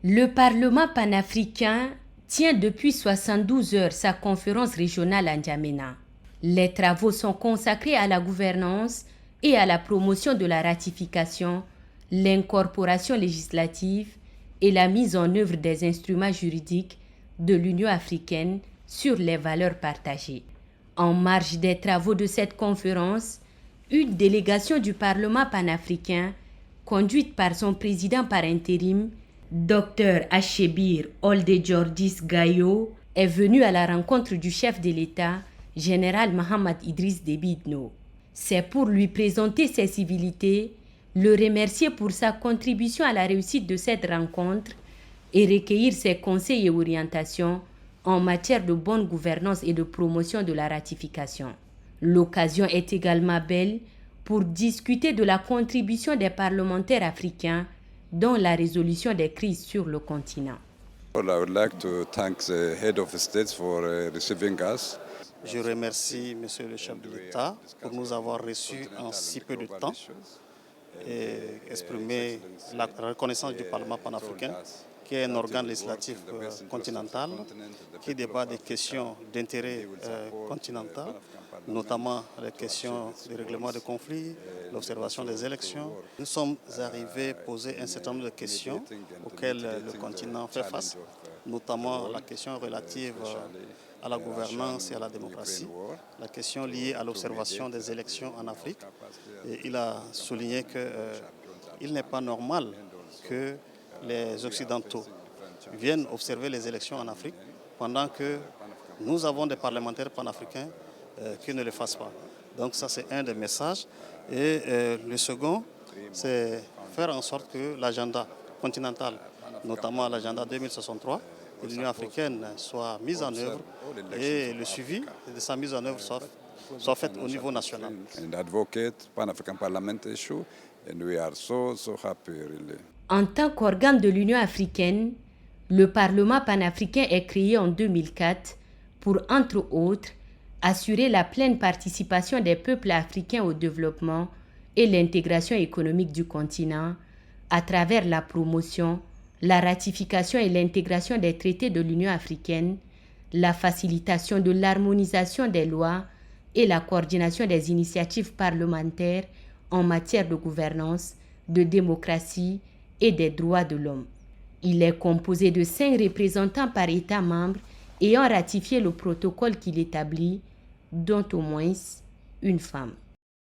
Le Parlement panafricain tient depuis 72 heures sa conférence régionale à N'Djamena. Les travaux sont consacrés à la gouvernance et à la promotion de la ratification, l'incorporation législative et la mise en œuvre des instruments juridiques de l'Union africaine sur les valeurs partagées. En marge des travaux de cette conférence, une délégation du Parlement panafricain, conduite par son président par intérim, Dr Achebir Oldejordis Gayo, est venue à la rencontre du chef de l'État, général Mahamad Idriss Déby Itno. C'est pour lui présenter ses civilités, le remercier pour sa contribution à la réussite de cette rencontre et recueillir ses conseils et orientations en matière de bonne gouvernance et de promotion de la ratification. L'occasion est également belle pour discuter de la contribution des parlementaires africains dans la résolution des crises sur le continent. I would like to thank the head of the state for receiving us. Je remercie Monsieur le chef de l'État pour nous avoir reçus en si peu de temps et exprimer la reconnaissance du Parlement panafricain, qui est un organe législatif continental qui débat des questions d'intérêt continental, notamment les questions de règlement de conflits, l'observation des élections. Nous sommes arrivés à poser un certain nombre de questions auxquelles le continent fait face, notamment la question relative à la gouvernance et à la démocratie, la question liée à l'observation des élections en Afrique. Et il a souligné qu'il n'est pas normal que les Occidentaux viennent observer les élections en Afrique pendant que nous avons des parlementaires panafricains qui ne le fassent pas. Donc ça, c'est un des messages. Et le second, c'est faire en sorte que l'agenda continental, notamment l'agenda 2063 de l'Union africaine, soit mis en œuvre et le suivi de sa mise en œuvre soit fait au niveau national. En tant qu'organe de l'Union africaine, le Parlement panafricain est créé en 2004 pour, entre autres, assurer la pleine participation des peuples africains au développement et l'intégration économique du continent à travers la promotion, la ratification et l'intégration des traités de l'Union africaine, la facilitation de l'harmonisation des lois et la coordination des initiatives parlementaires en matière de gouvernance, de démocratie et des droits de l'homme. Il est composé de 5 représentants par État membre ayant ratifié le protocole qu'il établit, dont au moins une femme.